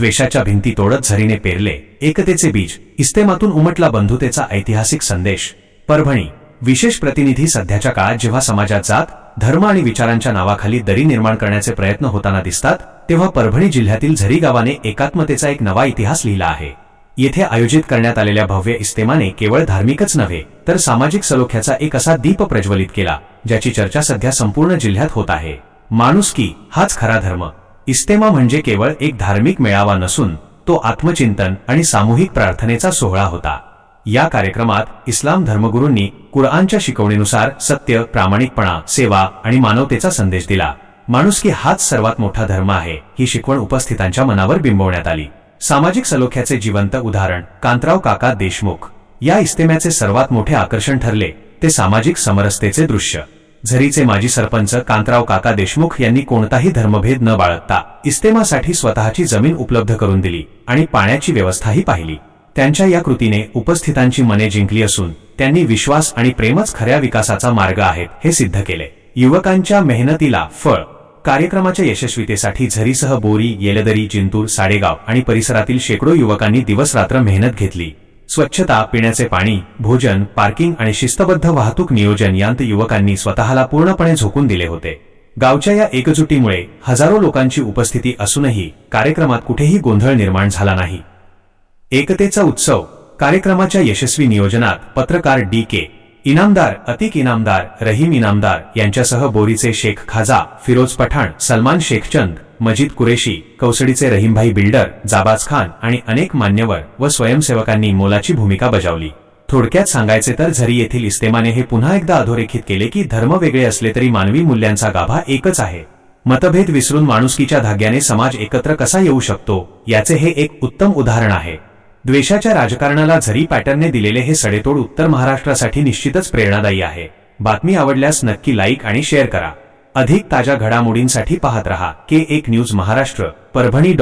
द्वेषाच्या भिंती तोडत झरीने पेरले एकतेचे बीज, इस्तेमातून उमटला बंधुतेचा ऐतिहासिक संदेश। परभणी विशेष प्रतिनिधी सध्याच्या काळात जेव्हा समाजात जात, धर्म आणि विचारांच्या नावाखाली दरी निर्माण करण्याचे प्रयत्न होताना दिसतात, तेव्हा परभणी जिल्ह्यातील झरी गावाने एकात्मतेचा एक नवा इतिहास लिहिला आहे। येथे आयोजित करण्यात आलेल्या भव्य इस्तेमाने केवळ धार्मिकच नव्हे तर सामाजिक सलोख्याचा एक असा दीप प्रज्वलित केला, ज्याची चर्चा सध्या संपूर्ण जिल्ह्यात होत आहे। माणुसकी हाच खरा धर्म। इस्तेमा म्हणजे केवळ एक धार्मिक मेळावा नसून तो आत्मचिंतन आणि सामूहिक प्रार्थनेचा सोहळा होता। या कार्यक्रमात इस्लाम धर्मगुरूंनी कुराणच्या शिकवणीनुसार सत्य, प्रामाणिकपणा, सेवा आणि मानवतेचा संदेश दिला। माणुसकी हाच सर्वात मोठा धर्म आहे, ही शिकवण उपस्थितांच्या मनावर बिंबवण्यात आली। सामाजिक सलोख्याचे जिवंत उदाहरण कांतराव काका देशमुख। या इस्तेम्याचे सर्वात मोठे आकर्षण ठरले ते सामाजिक समरसतेचे दृश्य। झरीचे माजी सरपंच कांतराव काका देशमुख यांनी कोणताही धर्मभेद न बाळगता इस्तेमासाठी स्वतःची जमीन उपलब्ध करून दिली आणि पाण्याची व्यवस्थाही पाहिली। त्यांच्या या कृतीने उपस्थितांची मने जिंकली असून त्यांनी विश्वास आणि प्रेमच खऱ्या विकासाचा मार्ग आहेत हे सिद्ध केले। युवकांच्या मेहनतीला फळ। कार्यक्रमाच्या यशस्वीतेसाठी झरीसह बोरी, येलदरी, जिंतूर, साडेगाव आणि परिसरातील शेकडो युवकांनी दिवसरात्र मेहनत घेतली। स्वच्छता, पिण्याचे पाणी, भोजन, पार्किंग आणि शिस्तबद्ध वाहतूक नियोजन यांत युवकांनी स्वतःला पूर्णपणे झोकून दिले होते। गावच्या या एकजुटीमुळे हजारो लोकांची उपस्थिती असूनही कार्यक्रमात कुठेही गोंधळ निर्माण झाला नाही। एकतेचा उत्सव। कार्यक्रमाच्या यशस्वी नियोजनात पत्रकार डी.के. इनामदार, अतिक इनामदार, रहीम इनामदार यांच्यासह बोरीचे शेख खाजा, फिरोज पठाण, सलमान शेखचंद, मजीद कुरेशी, कौसडीचे रहीमभाई बिल्डर, जाबाज खान आणि अनेक मान्यवर व स्वयंसेवकांनी मोलाची भूमिका बजावली। थोडक्यात सांगायचे तर झरी येथील इस्तेमाने हे पुन्हा एकदा अधोरेखित केले की धर्म वेगळे असले तरी मानवी मूल्यांचा गाभा एकच आहे। मतभेद विसरून माणुसकीच्या धाग्याने समाज एकत्र कसा येऊ शकतो याचे हे एक उत्तम उदाहरण आहे। द्वेषाच्या राजकारणाला झरी पॅटर्नने दिलेले हे सडेतोड उत्तर महाराष्ट्रासाठी निश्चितच प्रेरणादायी आहे। बातमी आवडल्यास नक्की लाईक आणि शेअर करा। अधिक ताज्या घडामोडींसाठी पाहत रहा K1 न्यूज महाराष्ट्र, परभणी.